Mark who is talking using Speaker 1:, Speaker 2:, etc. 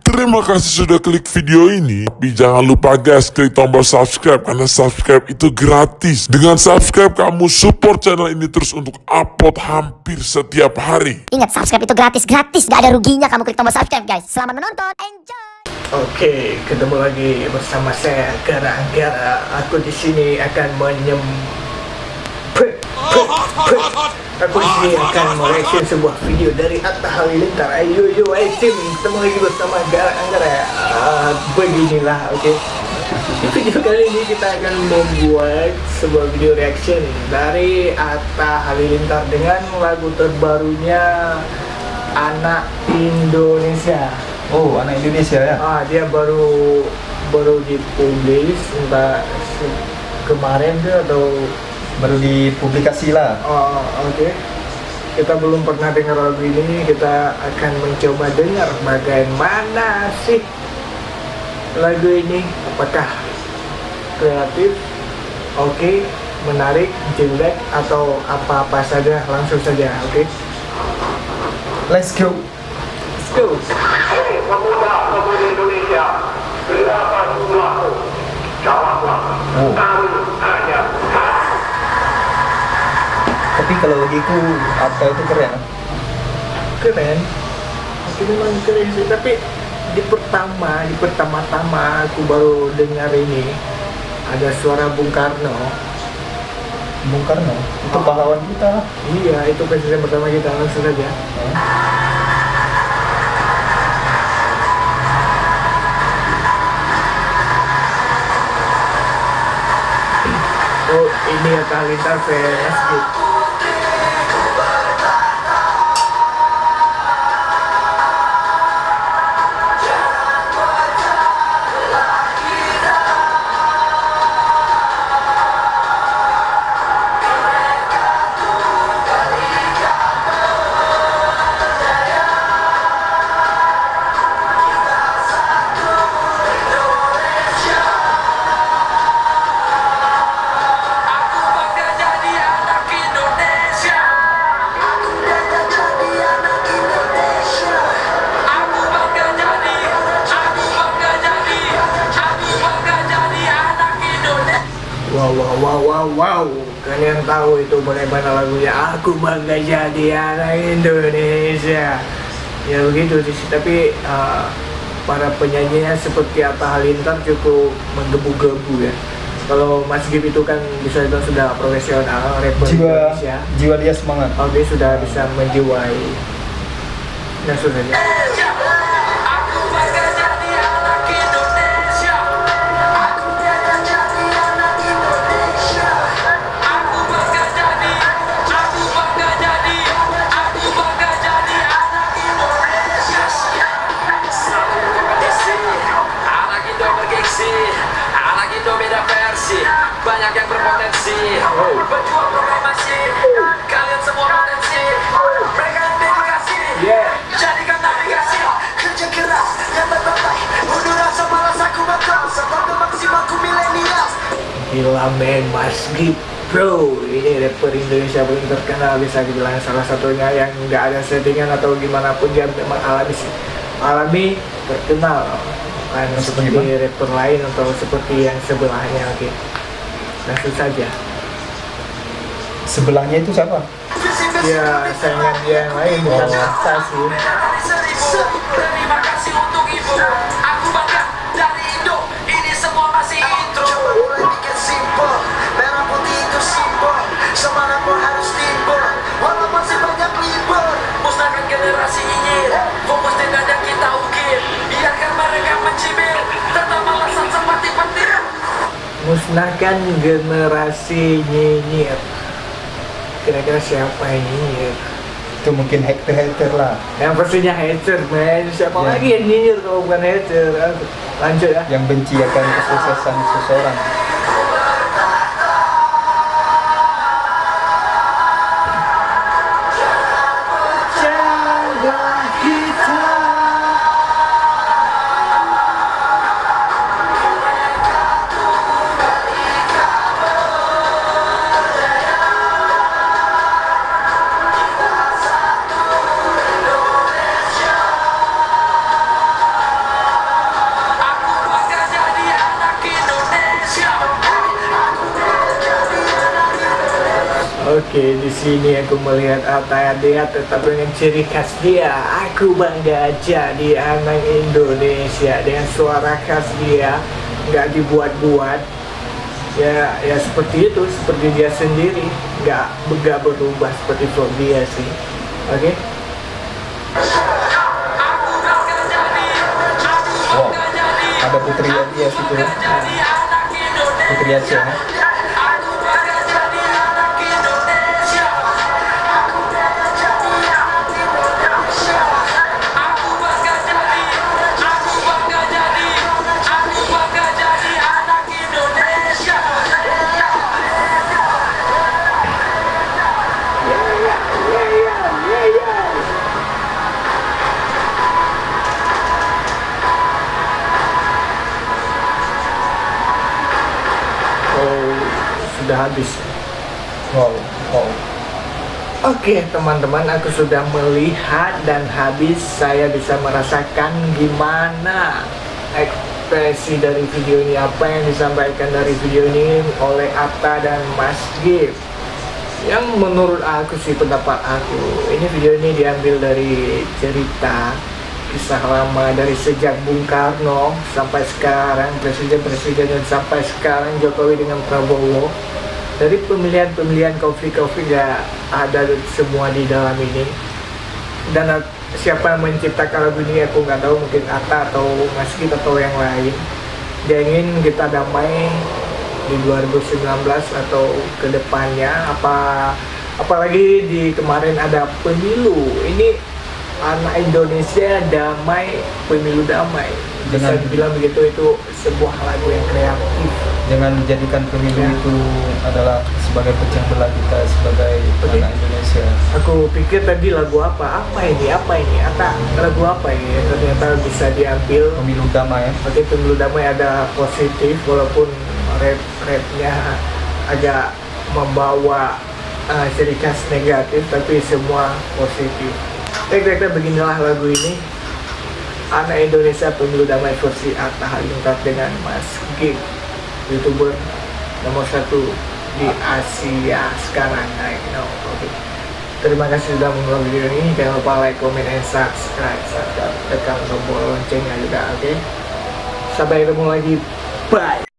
Speaker 1: Terima kasih sudah klik video ini. Tapi jangan lupa guys, klik tombol subscribe karena subscribe itu gratis. Dengan subscribe kamu support channel ini terus untuk upload hampir setiap hari.
Speaker 2: Ingat, subscribe itu gratis, gak ada ruginya kamu klik tombol subscribe guys. Selamat menonton, enjoy.
Speaker 3: Oke, ketemu lagi bersama saya Gara-Gara. Aku di sini akan Aku di sini akan mereaction sebuah video dari Atta Halilintar. Ayo tim, ketemu lagi bersama Gara-Gara. Beginilah, oke. Di video kali ini kita akan membuat sebuah video reaction dari Atta Halilintar dengan lagu terbarunya Anak Indonesia.
Speaker 4: Oh, Anak Indonesia ya?
Speaker 3: Dia baru dipublis entah kemarin tuh atau
Speaker 4: Baru dipublikasi lah.
Speaker 3: Oke. Kita belum pernah dengar lagu ini, kita akan mencoba dengar bagaimana sih lagu ini. Apakah kreatif, oke, menarik, jelek, atau apa-apa saja, langsung saja, oke?
Speaker 4: Let's go.
Speaker 3: Let's go.
Speaker 5: Pemuda-pemudi Indonesia, berapa jumlahmu? Jawablah. Kami hanya
Speaker 4: Tapi kalau bagiku Atta itu keren.
Speaker 3: Keren. Itu memang keren sih, tapi di pertama-tama aku baru dengar ini ada suara Bung Karno.
Speaker 4: Bung Karno itu pahlawan kita.
Speaker 3: Iya, itu presiden pertama kita, langsung saja. Oh, ini Atta Halilintar VS gitu. Wow, kalian tahu itu bagaimana lagunya Aku Bangga Jadi Anak Indonesia. Ya begitu sih, tapi para penyanyinya seperti Atta Halilintar cukup menggebu-gebu ya. Kalau Mas Gib itu kan bisa dibilang sudah profesional rapper Indonesia.
Speaker 4: Jiwa dia semangat.
Speaker 3: Oke, sudah bisa menjiwai. Nah, sudah ya.
Speaker 6: Banyak yang berpotensi, berjuang proklamasi, kalian semua potensi, mereka yang dedikasi, jadikan navigasi, kerja keras, yang terbaik, mundur rasa malas aku bakal, seperti maksimalku milenial.
Speaker 3: Gila men, Mas Gib bro, ini rapper Indonesia paling terkenal, bisa dibilang salah satunya yang nggak ada settingan atau gimana pun dia memang alami terkenal, bukan seperti rapper lain atau seperti yang sebelahnya. Oke. Langsung saja.
Speaker 4: Sebelahnya itu siapa?
Speaker 3: Ya, saingan dia yang lain, bukan Atta sih.
Speaker 6: Terima kasih untuk ibu, aku bangga dari Indo, ini semua masih intro. Bikin simpel, merah putih itu simbol, semangat pun harus timbul, walau masih banyak libur. Musnahkan generasi nyinyir, fokus dengan yang kita ukir, biarkan mereka mencibir, tetap alasan seperti petir.
Speaker 3: Musnahkan generasi nyinyir. Kira-kira siapa yang nyinyir?
Speaker 4: Itu mungkin hater lah.
Speaker 3: Yang pastinya hater, men. Siapa
Speaker 4: Ya.
Speaker 3: lagi yang nyinyir kalau bukan hater? Lanjut ya.
Speaker 4: Yang benci akan kesuksesan seseorang.
Speaker 3: Oke, di sini aku melihat Atta dia tetap dengan ciri khas dia. Aku bangga jadi anak Indonesia dengan suara khas dia, nggak dibuat-buat. Ya, ya seperti itu, seperti dia sendiri, nggak berubah seperti vlog dia sih. Oke.
Speaker 4: Wow, ada Putri Asia situ ya. Putri Aceh ya.
Speaker 3: Sudah habis.
Speaker 4: Wow, wow.
Speaker 3: Oke teman-teman, aku sudah melihat dan habis. Saya bisa merasakan gimana ekspresi dari video ini, apa yang disampaikan dari video ini oleh Atta dan Mas Gif. Yang menurut aku sih, pendapat aku, ini video ini diambil dari cerita kisah lama dari sejak Bung Karno sampai sekarang, presiden-presiden dan sampai sekarang Jokowi dengan Prabowo. Dari pemilihan konflik-konflik gak ada semua di dalam ini. Dan siapa yang menciptakan lagu ini aku nggak tahu, mungkin Atta atau Mas Gif atau yang lain. Dia ingin kita damai di 2019 atau ke depannya, apalagi di kemarin ada pemilu. Ini anak Indonesia damai, pemilu damai. Bisa dibilang begitu, itu sebuah lagu yang kreatif.
Speaker 4: Jangan menjadikan pemilu itu adalah sebagai pecah belah kita sebagai anak Indonesia.
Speaker 3: Aku pikir tadi lagu apa ini? Atta, lagu apa ini? Ternyata bisa diambil
Speaker 4: Pemilu damai ya.
Speaker 3: Oke, pemilu damai ada positif, walaupun rapnya agak membawa ciri khas negatif, tapi semua positif. Kira-kira beginilah lagu ini, anak Indonesia pemilu damai versi Atta Halilintar dengan Mas Gif, YouTuber nomor 1 di Asia sekarang. Oke. Terima kasih sudah menonton video ini. Jangan lupa like, comment, and subscribe. Tekan tombol loncengnya juga. Oke. Sampai ketemu lagi. Bye.